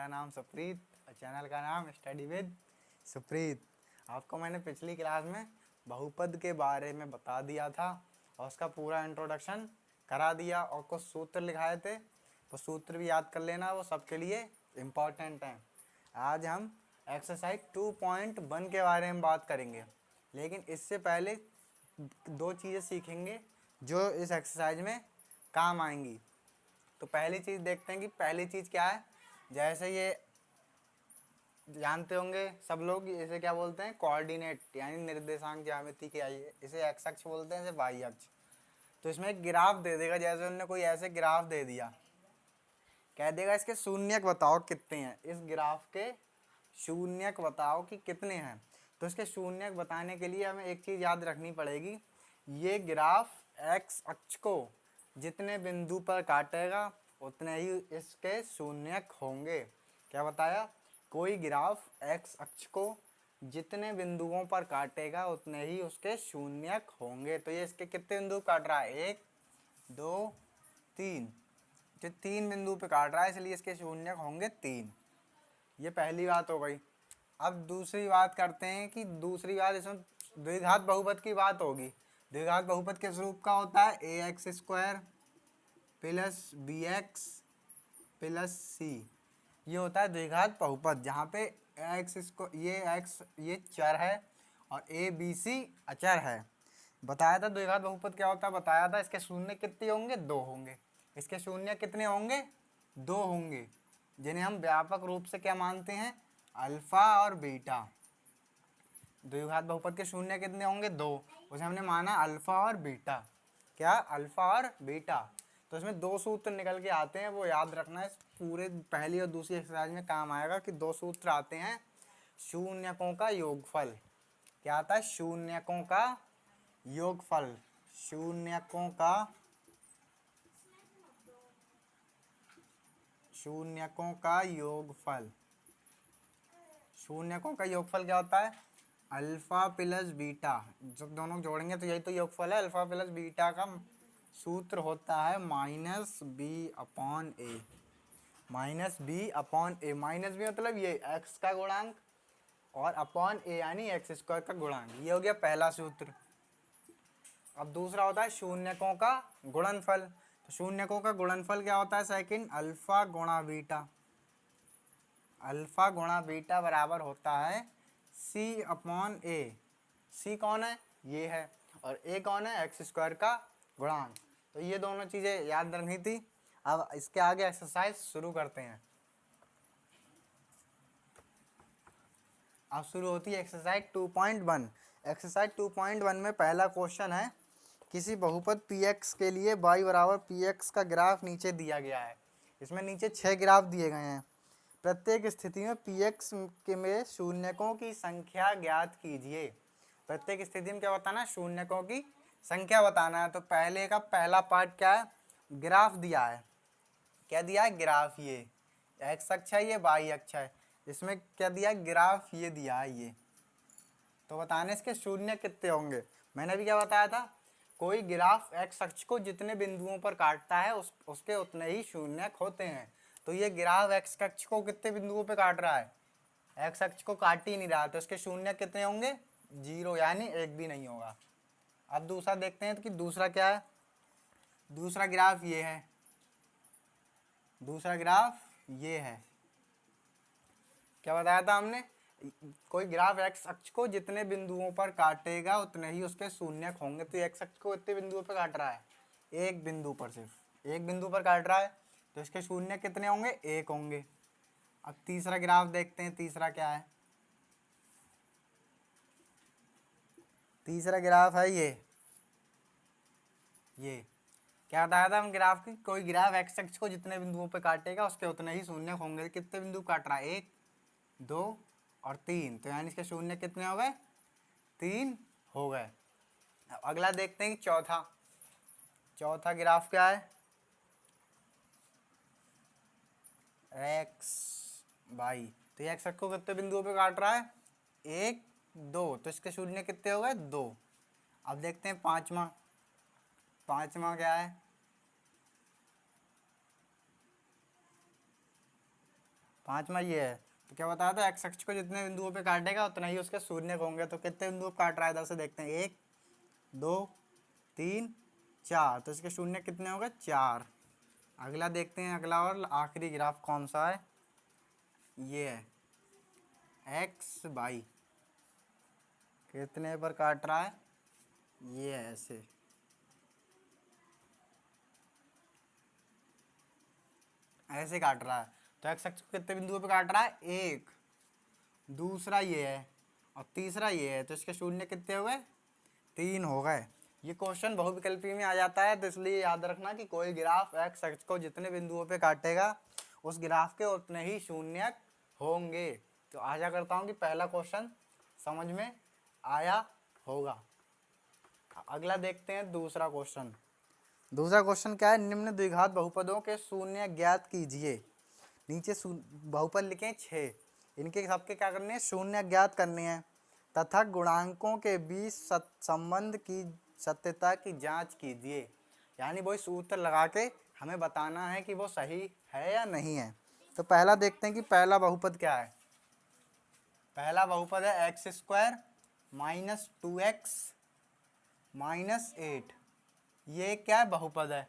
नाम सुप्रीत और चैनल का नाम स्टडी विद सुप्रीत। आपको मैंने पिछली क्लास में बहुपद के बारे में बता दिया था और उसका पूरा इंट्रोडक्शन करा दिया और कुछ सूत्र लिखाए थे। वो सूत्र भी याद कर लेना, वो सबके लिए इम्पॉर्टेंट हैं। आज हम एक्सरसाइज 2.1 के बारे में बात करेंगे, लेकिन इससे पहले दो चीज़ें सीखेंगे जो इस एक्सरसाइज में काम आएंगी। तो पहली चीज़ देखते हैं कि पहली चीज़ क्या है। जैसे ये जानते होंगे सब लोग, इसे क्या बोलते हैं, कोऑर्डिनेट यानी निर्देशांक ज्यामिति के आइए, इसे एक्स अक्ष बोलते हैं, इसे वाई अक्ष। तो इसमें एक ग्राफ दे देगा, जैसे उन्होंने कोई ऐसे ग्राफ दे दिया, कह देगा इसके शून्यक बताओ कितने हैं, इस ग्राफ के शून्यक बताओ कि कितने हैं। तो इसके शून्यक बताने के लिए हमें एक चीज़ याद रखनी पड़ेगी, ये ग्राफ एक्स अक्ष को जितने बिंदु पर काटेगा उतने ही इसके शून्यक होंगे। क्या बताया, कोई ग्राफ एक्स अक्ष को जितने बिंदुओं पर काटेगा उतने ही उसके शून्यक होंगे। तो ये इसके कितने बिंदु काट रहा है, 1 2 3, जो 3 बिंदु पे काट रहा है, इसलिए इसके शून्यक होंगे 3। ये पहली बात हो गई। अब दूसरी बात करते हैं कि दूसरी बात इसमें द्विघात बहुपद की बात होगी। द्विघात बहुपद किस रूप का होता है, A X square plus B X plus C, ये होता है द्विघात बहुपद, जहाँ पे एक्स इसको ये चर है और ए बी सी अचर है। बताया था द्विघात बहुपद क्या होता है, बताया था इसके शून्य कितने होंगे, 2 होंगे। इसके शून्य कितने होंगे, 2 होंगे, जिन्हें हम व्यापक रूप से क्या मानते हैं, अल्फा और बीटा। द्विघात बहुपद के शून्य कितने होंगे, 2, उसे हमने माना अल्फा और बीटा। क्या, अल्फा और बीटा। तो इसमें 2 सूत्र निकल के आते हैं, वो याद रखना है, इस पूरे पहली और दूसरी एक्सरसाइज में काम आएगा कि 2 सूत्र आते हैं। शून्यकों का योगफल, क्या आता है, शून्यकों का योगफल, शून्यकों का योगफल। शून्यकों का योगफल क्या होता है, अल्फा प्लस बीटा, जब दोनों जोड़ेंगे तो यही तो योगफल है। अल्फा प्लस बीटा का सूत्र होता है माइनस बी अपॉन ए। माइनस बी अपॉन ए, माइनस बी मतलब ये एक्स का गुणांक और अपॉन ए यानी एक्स स्क्वायर का गुणांक। ये हो गया पहला सूत्र। अब दूसरा होता है शून्यकों का गुणनफल। तो शून्यकों का गुणनफल क्या होता है, सेकंड अल्फा गुणा बीटा। अल्फा गुणा बीटा बराबर होता है सी अपॉन ए। सी कौन है, ये है, और ए कौन है, एक्स स्क्वायर का गुणांक। तो ये दोनों चीज़ें याद रखनी थी। अब इसके आगे एक्सरसाइज शुरू करते हैं। अब शुरू होती है एक्सरसाइज 2.1। एक्सरसाइज 2.1 में पहला क्वेश्चन है, किसी बहुपद px के लिए y बराबर px का ग्राफ नीचे दिया गया है। इसमें नीचे 6 ग्राफ दिए गए हैं। प्रत्येक स्थिति में px के में शून्यकों की संख्या ज्ञात कीजिए। प्रत्येक स्थिति में क्या बताना है, शून्यकों की संख्या बताना है। तो पहले का पहला पार्ट क्या है, ग्राफ दिया है। क्या दिया है, ग्राफ, ये एक्स अक्ष है, ये वाई अक्ष है। इसमें क्या दिया है, ग्राफ ये दिया है ये। तो बताने इसके शून्य कितने होंगे। मैंने भी क्या बताया था, कोई ग्राफ एक्स अक्ष को जितने बिंदुओं पर काटता है उसके उतने ही शून्यक होते हैं। तो ये ग्राफ एक्स अक्ष को कितने बिंदुओं पे काट रहा है, एक्स अक्ष को काट ही नहीं रहा, तो इसके शून्य कितने होंगे, 0, यानी एक भी नहीं होगा। अब दूसरा देखते हैं कि दूसरा क्या है। दूसरा ग्राफ ये है, दूसरा ग्राफ ये है। क्या बताया था हमने, कोई ग्राफ एक्स अक्ष को जितने बिंदुओं पर काटेगा उतने ही उसके शून्यक होंगे। तो एक्स अक्ष को कितने बिंदुओं पर काट रहा है, एक बिंदु पर, सिर्फ एक बिंदु पर काट रहा है, तो इसके शून्य कितने होंगे, 1 होंगे। अब तीसरा ग्राफ देखते हैं, तीसरा क्या है। तीसरा ग्राफ है ये क्या बताया था हम, ग्राफ की कोई ग्राफ एक्स अक्ष को जितने बिंदुओं पर काटेगा उसके उतने ही शून्य होंगे। कितने बिंदु काट रहा है, 1 2 और 3, तो यानी इसके शून्य कितने हो गए, 3 हो गए। अगला देखते हैं कि चौथा ग्राफ क्या है, एक्स वाई। तो ये एक्स अक्ष को कितने बिंदुओं पे काट रहा है, 1 2, तो इसके शून्य कितने हो गए, 2। अब देखते हैं पांचवा क्या है। 5वां ये है। तो क्या बताया था, एक्स अक्ष को जितने बिंदुओं पे काटेगा उतना ही उसके शून्य होंगे। तो कितने बिंदुओं पे काट रहा है इधर से देखते हैं, 1 2 3 4, तो इसके शून्य कितने होंगे, 4। अगला देखते हैं, अगला और आखिरी ग्राफ कौन सा है, ये है एक्स बाई, कितने पर काट रहा है, ये है ऐसे। ऐसे काट रहा है। तो एक्स अक्ष को कितने बिंदुओं पे काट रहा है, 1, दूसरा ये है और तीसरा ये है। तो इसके शून्य कितने हो गए, 3 हो गए। ये क्वेश्चन बहुविकल्पी में आ जाता है, तो इसलिए याद रखना कि कोई ग्राफ एक्स अक्ष को जितने बिंदुओं पे काटेगा उस ग्राफ के उतने ही शून्य होंगे। तो आशा करता हूँ कि पहला क्वेश्चन समझ में आया होगा। अगला देखते हैं दूसरा क्वेश्चन। दूसरा क्वेश्चन क्या है, निम्न द्विघात बहुपदों के शून्य ज्ञात कीजिए। नीचे बहुपद लिखे 6, इनके सबके क्या करने हैं, शून्य ज्ञात करने हैं तथा गुणांकों के बीच संबंध की सत्यता की जांच कीजिए। यानी वही सूत्र लगा के हमें बताना है कि वो सही है या नहीं है। तो पहला देखते हैं कि पहला बहुपद क्या है। पहला बहुपद है x square minus 2x minus 8। ये क्या है, बहुपद है।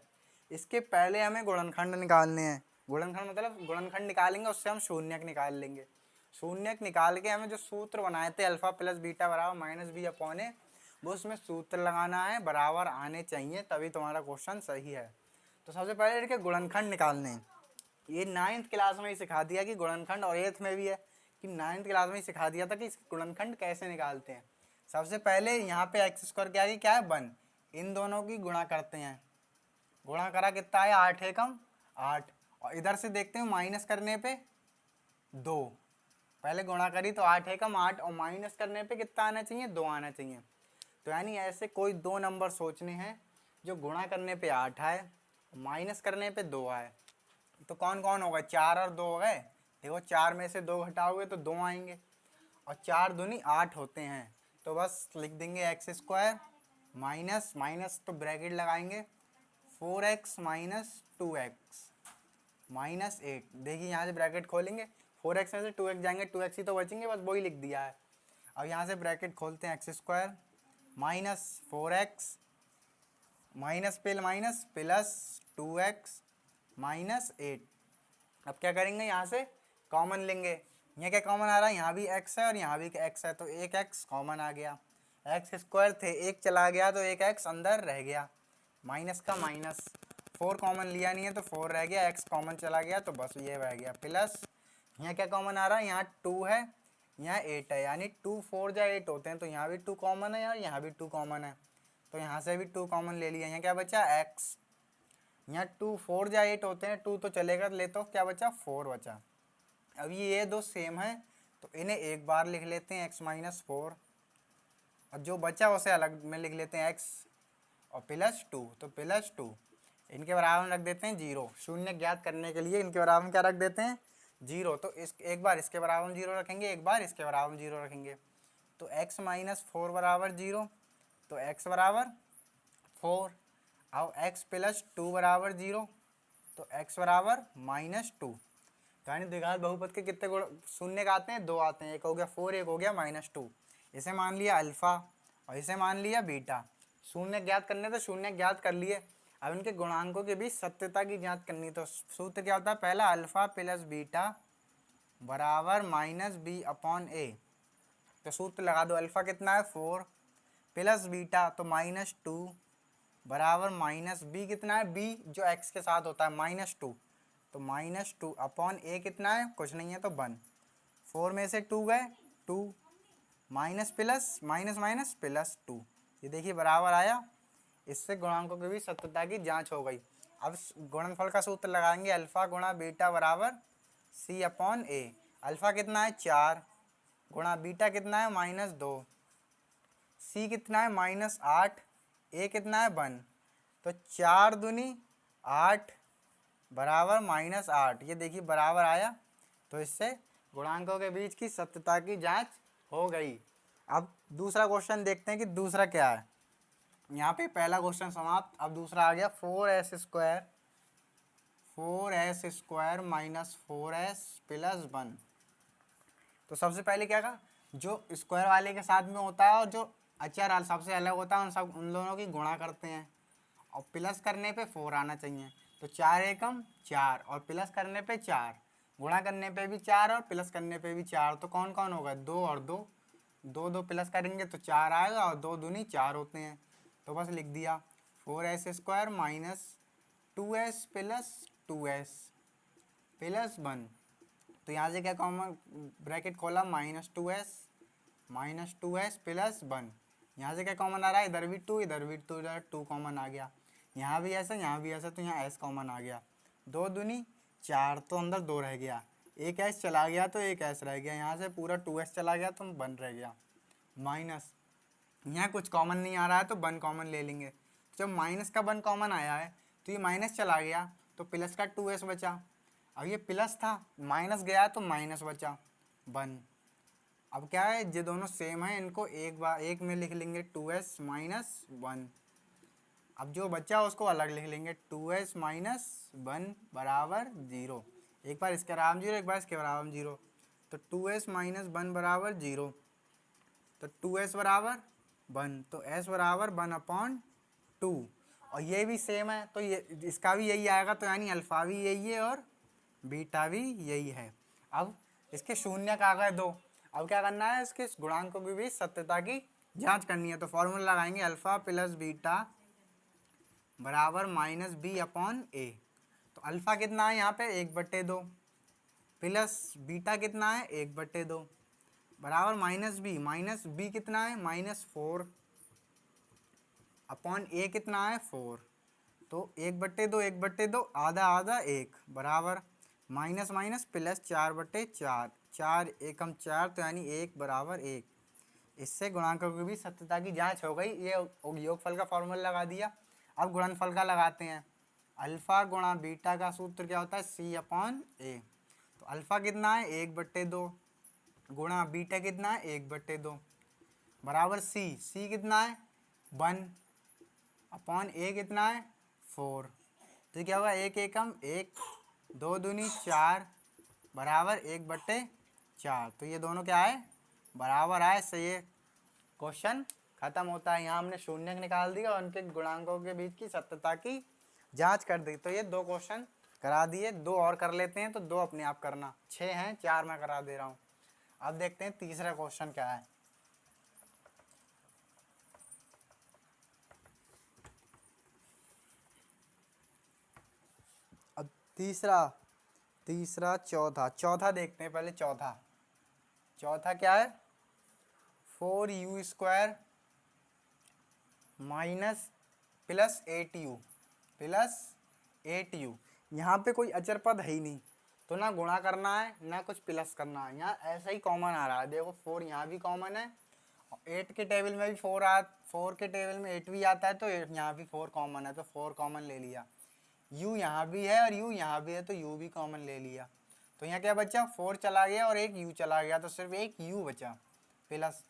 इसके पहले हमें गुणनखंड निकालने हैं। गुणनखंड मतलब गुणनखंड निकालेंगे उससे हम शून्यक निकाल लेंगे। शून्यक निकाल के हमें जो सूत्र बनाए थे अल्फा प्लस बीटा बराबर माइनस बी अपॉन ए, वो उसमें सूत्र लगाना है, बराबर आने चाहिए, तभी तुम्हारा क्वेश्चन सही है। तो सबसे पहले इनके गुणनखंड निकालने हैं। ये 9th क्लास में ही सिखा दिया कि गुणनखंड, और 8th में भी है कि 9th क्लास में ही सिखा दिया था कि इसके गुणनखंड कैसे निकालते हैं। सबसे पहले यहाँ पे एक्स स्क्वायर के आगे क्या है, 1, इन दोनों की गुणा करते हैं। गुणा करा कितना है, 8 एकम 8, और इधर से देखते हैं माइनस करने पे 2। पहले गुणा करी तो 8 एकम 8, और माइनस करने पे कितना आना चाहिए, 2 आना चाहिए। तो यानी ऐसे कोई 2 नंबर सोचने हैं जो गुणा करने पे 8 आए, माइनस करने पे 2 आए। तो कौन कौन होगा, 4 और 2 हो गए। देखो 4 में से 2 घटाओगे तो 2 आएंगे, और 4 दूनी 8 होते हैं। तो बस लिख देंगे एक्स स्क्वायर माइनस माइनस तो ब्रैकेट लगाएंगे 4x माइनस 2x माइनस 8। देखिए यहाँ से ब्रैकेट खोलेंगे, 4x में से 2x जाएंगे, 2x ही तो बचेंगे, बस वही लिख दिया है। अब यहाँ से ब्रैकेट खोलते हैं, x square minus 4x minus पे माइनस प्लस 2x माइनस 8। अब क्या करेंगे, यहाँ से कॉमन लेंगे। यहाँ क्या कॉमन आ रहा है, यहाँ भी x है और यहाँ भी x है, तो एक x कॉमन आ गया। एक्स स्क्वायर थे, एक चला गया तो एक x अंदर रह गया, माइनस का माइनस। 4 कॉमन लिया नहीं है तो 4 रह गया, x कॉमन चला गया तो बस ये रह गया, प्लस यहाँ क्या कॉमन आ रहा है, यहाँ 2 है, यहाँ 8 है, यानी 2 4 जा 8 होते हैं, तो यहाँ भी 2 कॉमन है और यहाँ भी 2 कॉमन है, तो यहाँ से भी 2 कॉमन ले लिया। यहाँ क्या बचा, x। यहाँ 2 4 जा 8 होते हैं, 2 तो चलेगा, ले तो क्या बचा, 4 बचा। अब ये दो सेम है तो इन्हें एक बार लिख लेते हैं, x माइनस 4, और जो बचा उसे अलग में लिख लेते हैं, x और प्लस 2, तो प्लस 2। इनके बराबर में रख देते हैं 0। शून्य ज्ञात करने के लिए इनके बराबर में क्या रख देते हैं, 0। तो इस एक बार इसके बराबर में 0 रखेंगे, एक बार इसके बराबर में 0 रखेंगे, तो x माइनस 4 बराबर 0, तो x बराबर 4। अब x प्लस 2 बराबर 0, तो x बराबर माइनस 2। यानी द्विघात बहुपद के कितने गुण शून्य का आते हैं, 2 आते हैं, एक हो गया 4, एक हो गया माइनस 2। इसे मान लिया अल्फा और इसे मान लिया बीटा। शून्य ज्ञात करने तो शून्य ज्ञात कर लिए, अब इनके गुणांकों के बीच सत्यता की जांच करनी। तो सूत्र क्या होता है, पहला अल्फा प्लस बीटा बराबर माइनस बी अपॉन ए। तो सूत्र लगा दो, अल्फा कितना है 4 प्लस बीटा तो माइनस 2 बराबर माइनस बी कितना है, बी जो एक्स के साथ होता है माइनस 2, तो माइनस 2 अपॉन ए कितना है, कुछ नहीं है तो 1। 4 में से 2 गए 2, minus plus minus minus plus 2, ये देखिए बराबर आया। इससे गुणांकों के बीच सत्यता की जांच हो गई। अब गुणनफल का सूत्र लगाएंगे, अल्फा गुणा बीटा बराबर सी अपॉन ए। अल्फा कितना है 4 गुणा बीटा कितना है माइनस 2, सी कितना है माइनस 8, ए कितना है 1, तो 4 दूनी 8 बराबर माइनस 8। ये देखिए बराबर आया, तो इससे गुणांकों के बीच की सत्यता की जांच हो गई। अब दूसरा क्वेश्चन देखते हैं कि दूसरा क्या है। यहाँ पे पहला क्वेश्चन समाप्त। अब दूसरा आ गया 4s square 4s² minus 4s plus 1। तो सबसे पहले क्या कहा, जो स्क्वायर वाले के साथ में होता है और जो अचर सबसे अलग होता है उन दोनों की गुणा करते हैं और प्लस करने पे 4 आना चाहिए। तो 4 एकम 4 और प्लस करने पे 4, गुणा करने पे भी 4 और प्लस करने पे भी 4। तो कौन कौन होगा, 2 और 2, 2 प्लस करेंगे तो 4 आएगा और 2 दूनी 4 होते हैं। तो बस लिख दिया 4s² minus 2s plus 2s plus 1। तो यहाँ से क्या कॉमन ब्रैकेट खोला, -2s प्लस 1। यहाँ से क्या कॉमन आ रहा है, इधर भी 2 इधर भी 2, इधर 2 कॉमन आ गया। यहाँ भी ऐसा यहाँ भी ऐसा, तो यहाँ s कॉमन आ गया। 2 दूनी 4, तो अंदर 2 रह गया, एक s चला गया तो एक s रह गया। यहाँ से पूरा 2s चला गया तो 1 रह गया। माइनस यहाँ कुछ कॉमन नहीं आ रहा है तो 1 कॉमन ले लेंगे। जब माइनस का 1 कॉमन आया है तो ये माइनस चला गया तो प्लस का 2s बचा। अब ये प्लस था, माइनस गया तो माइनस बचा 1। अब क्या है, ये दोनों सेम है, इनको एक में लिख लेंगे 2s माइनस 1। अब जो बचा उसको अलग लिख लेंगे, 2s माइनस 1 बराबर 0। एक बार इसके बराबर 0, एक बार इसके बराबर 0। तो 2s माइनस 1 बराबर 0, तो 2s बराबर 1, तो s बराबर 1/2। और ये भी सेम है तो ये इसका भी यही आएगा, तो यानी अल्फ़ा भी यही है और बीटा भी यही है। अब इसके शून्य आ गए 2। अब क्या करना है, इसके गुणांकों की भी सत्यता की जांच करनी है। तो फॉर्मूला लगाएंगे, अल्फ़ा प्लस बीटा बराबर -b/a। तो अल्फ़ा कितना है यहाँ पे 1/2 प्लस बीटा कितना है 1/2 बराबर -b कितना है -4 अपॉन a कितना है 4। तो 1/2 1/2 आधा आधा 1 बराबर माइनस माइनस प्लस 4/4, 4 एकम 4, तो यानी 1 बराबर 1। इससे गुणांकों की भी सत्यता की जांच हो गई। ये योगफल का फॉर्मूला लगा दिया। अब गुणनफल का लगाते हैं। अल्फ़ा गुणा बीटा का सूत्र क्या होता है, c/a। तो अल्फ़ा कितना है 1/2 गुणा बीटा कितना है 1/2 बराबर c कितना है 1 अपॉन a कितना है 4। तो क्या होगा, 1 एकम 1, 2 दूनी 4 बराबर 1/4। तो ये दोनों क्या है, बराबर आए। इससे ये क्वेश्चन खत्म होता है। यहाँ हमने शून्य निकाल दिया और उनके गुणांकों के बीच की सत्यता की जांच कर दी। तो ये 2 क्वेश्चन करा दिए। 2 और कर लेते हैं, तो 2 अपने आप करना, 6 हैं, 4 मैं करा दे रहा हूँ। अब देखते हैं तीसरा क्वेश्चन क्या है। अब तीसरा चौथा देखते हैं। पहले चौथा क्या है, 4u² माइनस प्लस 8u। यहाँ पे कोई अचर पद है ही नहीं, तो ना गुणा करना है ना कुछ प्लस करना है। यहाँ ऐसा ही कॉमन आ रहा है, देखो 4 यहाँ भी कॉमन है, 8 के टेबल में भी 4 के टेबल में 8 भी आता है, तो यहाँ भी 4 कॉमन है, तो 4 कॉमन ले लिया। u यहाँ भी है और u यहाँ भी है, तो u भी कॉमन ले लिया। तो यहाँ क्या बचा, 4 चला गया और एक u चला गया, तो सिर्फ एक u बचा। प्लस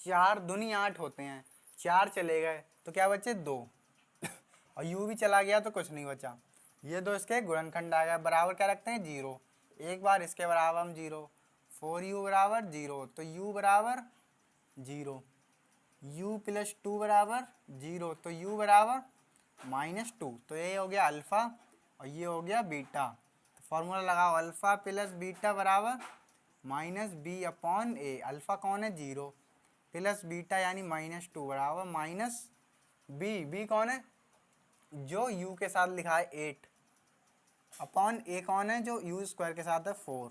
4 दूनी 8 होते हैं, 4 चले गए तो क्या बचे 2 और u भी चला गया तो कुछ नहीं बचा। ये 2 इसके गुणनखंड आ गया। बराबर क्या रखते हैं 0, एक बार इसके बराबर हम 0, 4u बराबर 0, तो u बराबर 0, u प्लस 2 बराबर 0, तो u बराबर -2। तो ये हो गया अल्फ़ा और ये हो गया बीटा। तो फॉर्मूला लगाओ, अल्फ़ा प्लस बीटा बराबर -b/a। अल्फ़ा कौन है 0 प्लस बीटा यानी -2 बराबर -b कौन है, जो u के साथ लिखा है 8 अपॉन a कौन है, जो u² के साथ है 4।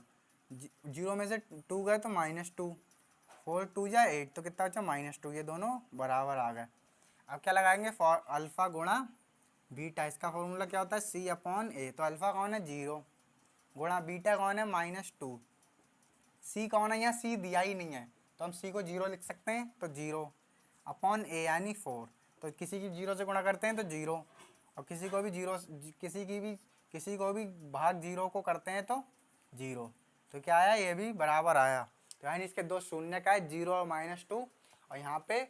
0 में से 2 गए तो -2, 4 2 जा 8, तो कितना बचा -2। ये दोनों बराबर आ गए। अब क्या लगाएंगे, अल्फ़ा गुणा बीटा। इसका फॉर्मूला क्या होता है c/a। तो अल्फ़ा कौन है 0 गुणा बीटा कौन है -2। c कौन है, यहाँ c दिया ही नहीं है तो हम c को 0 लिख सकते हैं, तो 0 अपॉन a यानी 4। तो किसी की 0 से गुणा करते हैं तो 0, और किसी को भी भाग 0 को करते हैं तो 0। तो क्या आया, ये भी बराबर आया। तो यानी इसके 2 शून्य का है, 0 और -2, और यहाँ पे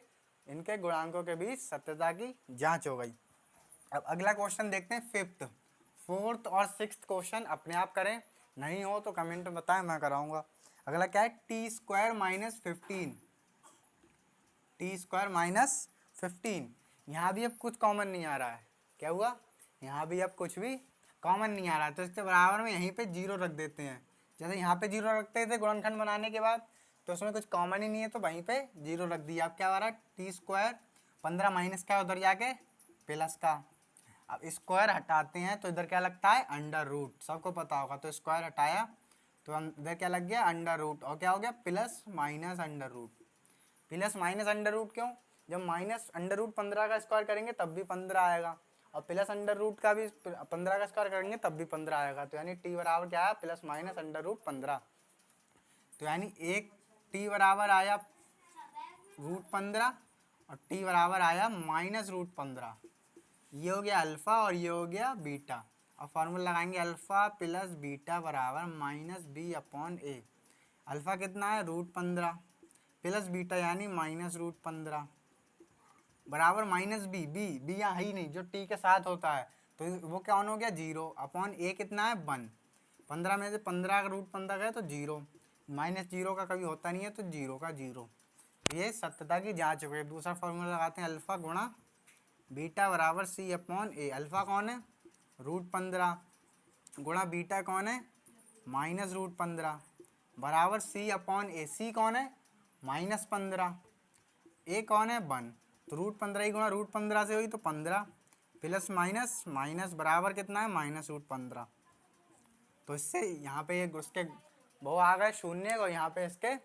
इनके गुणांकों के बीच सत्यता की जांच हो गई। अब अगला क्वेश्चन देखते हैं, फोर्थ और सिक्स्थ क्वेश्चन अपने आप करें, नहीं हो तो कमेंट में बताएं, मैं कराऊंगा। अगला क्या है, T square minus 15, T square minus 15। यहाँ भी अब कुछ कॉमन नहीं आ रहा है, क्या हुआ, यहाँ भी अब कुछ भी कॉमन नहीं आ रहा है, तो इसके बराबर में यहीं पे जीरो रख देते हैं। जैसे यहाँ पे जीरो रखते थे गुणनखंड बनाने के बाद, तो उसमें कुछ कॉमन ही नहीं है, तो वहीं पे जीरो रख दिया। अब क्या हो रहा है, टी स्क्वायर 15 माइनस क्या उधर जाके प्लस का, अब स्क्वायर हटाते हैं तो इधर क्या लगता है, अंडर रूट, सबको पता होगा। तो स्क्वायर हटाया तो इधर क्या लग गया, अंडर रूट, और क्या हो गया, plus minus under root. Plus minus under root क्यों, जब माइनस अंडर रूट 15 का स्क्वायर करेंगे तब भी 15 आएगा, और प्लस अंडर रूट का भी 15 का स्क्वायर करेंगे तब भी 15 आएगा। तो यानी टी बराबर क्या है, प्लस माइनस अंडर रूट 15। तो यानी एक टी बराबर आया रूट 15 और टी बराबर आया माइनस रूट 15। ये हो गया अल्फा और ये हो गया बीटा। और फार्मूला लगाएंगे, अल्फा प्लस बीटा बराबर माइनस बी अपॉन ए। अल्फा कितना है, रूट 15 प्लस बीटा यानी माइनस रूट 15 बराबर माइनस बी, बी यहाँ है ही नहीं, जो टी के साथ होता है, तो वो क्या ऑन हो गया, जीरो अपॉन ए कितना है 1। 15 में से 15 का रूट 15 गए तो जीरो, माइनस जीरो का कभी होता नहीं है, तो जीरो का जीरो। ये सत्यता की जांच हो गई। दूसरा फॉर्मूला लगाते हैं, अल्फा गुणा बीटा बराबर सी अपॉन ए। अल्फा कौन है, रूट 15 गुणा बीटा कौन है, माइनस रूट 15 बराबर सी अपॉन ए। सी कौन है, माइनस 15, ए कौन है 1, तो रूट 15 ही गुणा रूट 15 से हुई तो 15 प्लस माइनस माइनस बराबर कितना है, माइनस रूट 15। तो इससे यहाँ पे ये उसके वो आ गए शून्य, और यहाँ पे इसके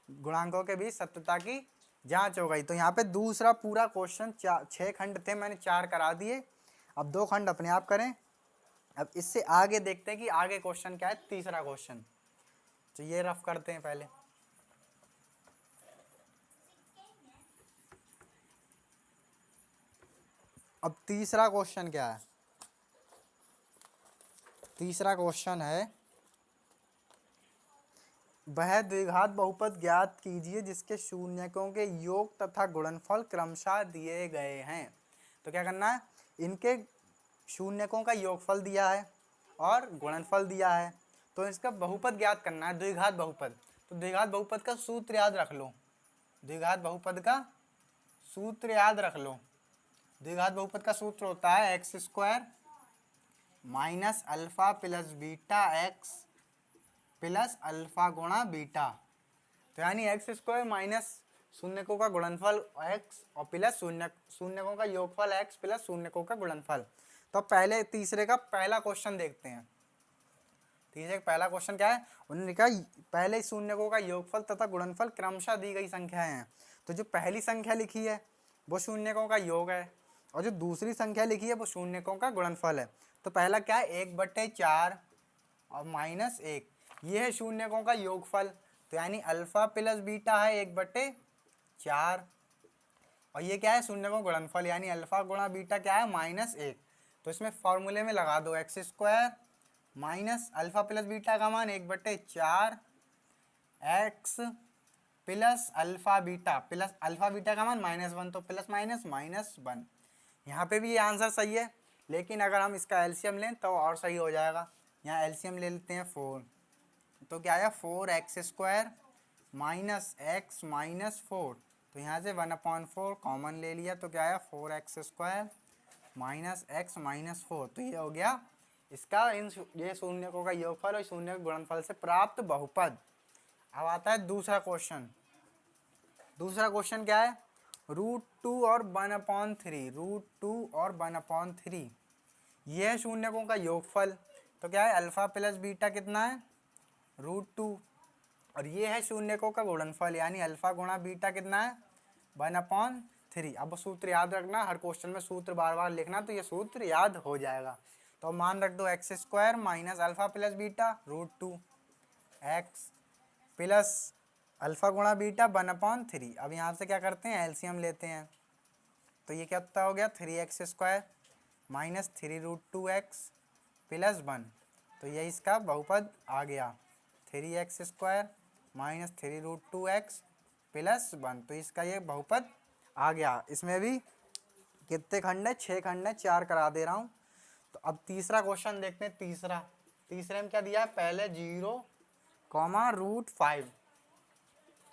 गुणांकों के बीच सत्यता की जांच हो गई। तो यहाँ पे दूसरा पूरा क्वेश्चन 6 खंड थे, मैंने 4 करा दिए, अब 2 खंड अपने आप करें। अब इससे आगे देखते हैं कि आगे क्वेश्चन क्या है, तीसरा क्वेश्चन। तो ये रफ करते हैं पहले। अब तीसरा क्वेश्चन क्या है, तीसरा क्वेश्चन है, वह द्विघात बहुपद ज्ञात कीजिए जिसके शून्यकों के योग तथा गुणनफल क्रमशः दिए गए हैं। तो क्या करना है, इनके शून्यकों का योगफल दिया है और गुणनफल दिया है, तो इसका बहुपद ज्ञात करना है, द्विघात बहुपद। तो द्विघात बहुपद का सूत्र याद रख लो, द्विघात बहुपद का सूत्र याद रख लो। द्विघात बहुपद का सूत्र होता है x square minus alpha plus beta x plus alpha गुणा बीटा। तो यानी एक्स स्क्वायर माइनस शून्यकों का गुणनफल एक्स और प्लस शून्यकों का योगफल एक्स प्लस शून्यकों का गुणनफल। तो पहले तीसरे का पहला क्वेश्चन देखते हैं। तीसरे का पहला क्वेश्चन क्या है, उन्होंने कहा पहले शून्यकों का योगफल तथा गुणनफल क्रमशः दी गई संख्याएं हैं। तो जो पहली संख्या लिखी है वो शून्यकों का योग है, और जो दूसरी संख्या लिखी है वो शून्यकों का गुणनफल है। तो पहला क्या है, 1/4 और माइनस 1, ये है शून्यकों का योगफल। तो यानी अल्फा प्लस बीटा है 1/4, और ये क्या है, शून्यकों का गुणनफल, यानी अल्फा गुणा बीटा क्या है, माइनस 1। तो इसमें फॉर्मूले में लगा दो, x square minus alpha plus beta का मान 1/4 x plus alpha beta, plus alpha beta का मान -1, तो प्लस माइनस -1। यहाँ पे भी ये आंसर सही है, लेकिन अगर हम इसका एलसीएम लें तो और सही हो जाएगा। यहाँ एलसीएम ले लेते हैं 4, तो क्या आया 4x square minus x minus 4। तो यहाँ से 1/4 कॉमन ले लिया, तो क्या आया 4x square minus x minus 4। तो ये हो गया इसका ये शून्यकों का योगफल और शून्य के गुणनफल से प्राप्त बहुपद। अब आता है दूसरा क्वेश्चन। दूसरा क्वेश्चन क्या है, √2 और 1/3, √2 और 1/3 ये है शून्यकों का योगफल। तो क्या है, अल्फा प्लस बीटा कितना है, √2, और ये है शून्यकों का गुणनफल, यानी अल्फा गुणा बीटा कितना है, 1/3। अब सूत्र याद रखना, हर क्वेश्चन में सूत्र बार बार लिखना, तो ये सूत्र याद हो जाएगा। तो मान रख दो x square minus alpha plus beta √2 x plus alpha गुणा बीटा 1/3। अब यहाँ से क्या करते हैं, एलसीएम लेते हैं। तो ये क्या हो गया, 3x square minus 3√2 x plus 1। तो ये इसका बहुपद आ गया, 3x square minus 3√2 x plus 1। तो इसका ये बहुपद आ गया। इसमें भी कितने खंड है, 6 खंड है, 4 करा दे रहा हूँ। तो अब तीसरा क्वेश्चन देखते हैं। तीसरे में क्या दिया है, पहले 0, √5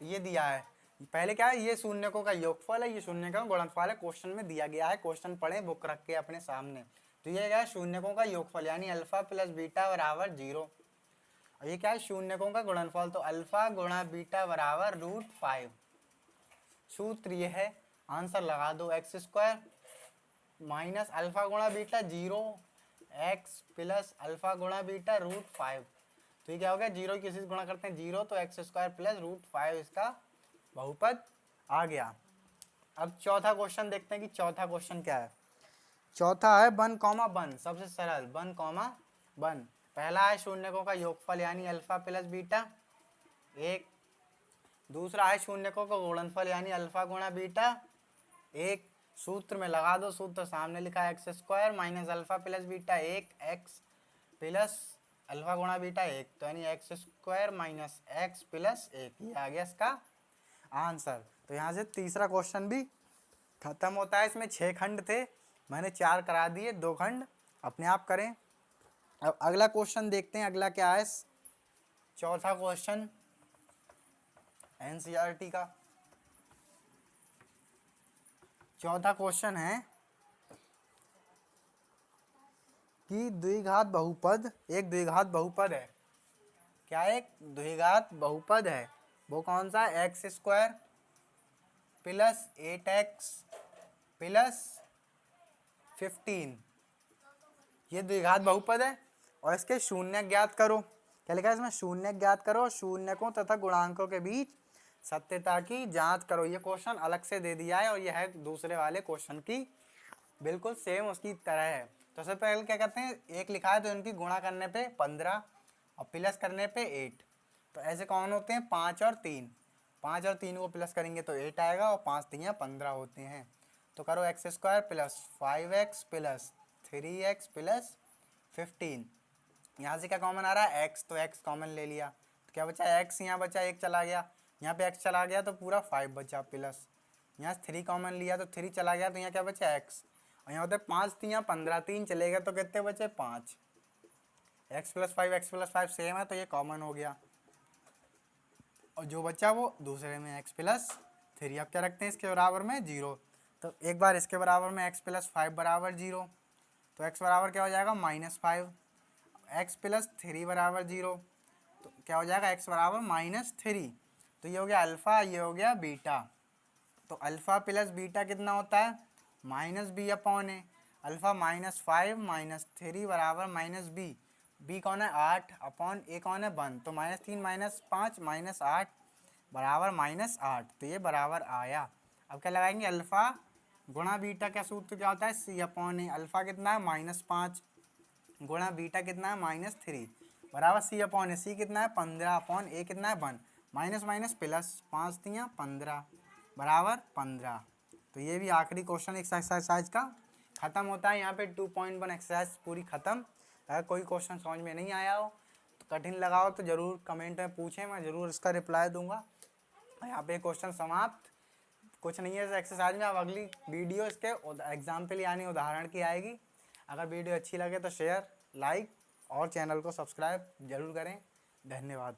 ये दिया है। पहले क्या है, ये शून्यकों का योगफल है, ये शून्यकों का गुणनफल है। क्वेश्चन में दिया गया है, क्वेश्चन पढ़े बुक रख के अपने सामने। तो ये क्या है, शून्यकों का योगफल यानी अल्फा प्लस बीटा बराबर 0। और ये क्या है, शून्यकों का गुणनफल, तो अल्फा गुणा बीटा बराबर √5। सूत्र ये है, आंसर लगा दो, x² माइनस अल्फा गुणा बीटा 0x प्लस अल्फा गुणा बीटा √5। तो ये क्या हो गया, 0 किसी से गुणा करते हैं 0, तो x² प्लस √5 इसका बहुपद आ गया। अब चौथा क्वेश्चन देखते हैं कि चौथा क्वेश्चन क्या है। चौथा है 1, सबसे सरल 1, पहला है शून्यकों का योगफल यानी अल्फा प्लस बीटा 1। दूसरा है शून्यकों का गुणनफल यानी अल्फा गुणा बीटा 1। सूत्र में लगा दो, सूत्र सामने लिखा है, x² minus alpha plus beta 1x plus alpha गुणा बीटा 1, तो यानी x² माइनस x प्लस 1। ये आ गया इसका आंसर। तो यहाँ से तीसरा क्वेश्चन भी खत्म होता है। इसमें 6 खंड थे, मैंने 4 करा दिए, 2 खंड अपने आप करें। अब अगला क्वेश्चन देखते हैं, अगला क्या है, चौथा क्वेश्चन एनसीईआरटी का। चौथा क्वेश्चन है कि द्विघात बहुपद, एक द्विघात बहुपद है। क्या एक द्विघात बहुपद है, वो कौन सा, x² प्लस 8x प्लस 15। ये द्विघात बहुपद है और इसके शून्य ज्ञात करो। क्या लिखा है इसमें, शून्य ज्ञात करो, शून्यकों तथा गुणांकों के बीच सत्यता की जांच करो। ये क्वेश्चन अलग से दे दिया है और यह है दूसरे वाले क्वेश्चन की बिल्कुल सेम उसकी तरह है। तो सबसे पहले क्या करते हैं, एक लिखा है तो इनकी गुणा करने पे 15 और प्लस करने पे 8। तो ऐसे कौन होते हैं, 5 और 3। 5 और 3 को प्लस करेंगे तो 8 आएगा और 5 3 15 होते हैं। तो करो x² plus 5x plus 3x plus 15। यहाँ से क्या कॉमन आ रहा है, x, तो x कॉमन ले लिया, तो क्या बचा, x यहाँ बचा, 1 चला गया, यहाँ पे x चला गया तो पूरा 5 बचा प्लस, यहाँ 3 कॉमन लिया तो 3 चला गया, तो यहाँ क्या बचा x, और यहाँ होते 5 3 15, 3 चले गए तो कितने बचे 5। x प्लस 5 सेम है तो ये कॉमन हो गया, और जो बचा वो दूसरे में x प्लस 3। अब क्या रखते हैं इसके बराबर में 0, तो एक बार इसके बराबर में x प्लस 5 बराबर 0, तो x बराबर क्या हो जाएगा -5। x प्लस 3 बराबर 0, तो क्या हो जाएगा x बराबर -3। तो ये हो गया अल्फ़ा, ये हो गया बीटा। तो अल्फ़ा प्लस बीटा कितना होता है, -b/a। अल्फ़ा -5 -3 बराबर -b। b कौन है 8 अपॉन a कौन है 1, तो -3 -5 -8 बराबर -8। तो ये बराबर आया। अब क्या लगाएंगे, अल्फ़ा गुणा बीटा का सूत्र क्या होता है, c/a। अल्फ़ा कितना है -5 गुणा बीटा कितना है -3 बराबर c/a। c कितना है 15 अपॉन a कितना है 1, माइनस माइनस प्लस, 5 3 15 बराबर 15। तो ये भी आखिरी क्वेश्चन एक्सरसाइज का खत्म होता है। यहाँ पे 2.1 एक्सरसाइज पूरी खत्म। अगर कोई क्वेश्चन समझ में नहीं आया हो तो कठिन लगा हो तो ज़रूर कमेंट में पूछें, मैं ज़रूर इसका रिप्लाई दूंगा। यहाँ पे क्वेश्चन समाप्त, कुछ नहीं है इस एक्सरसाइज में। अब अगली वीडियो इसके एग्जाम्पल यानी उदाहरण की आएगी। अगर वीडियो अच्छी लगे तो शेयर, लाइक और चैनल को सब्सक्राइब जरूर करें। धन्यवाद।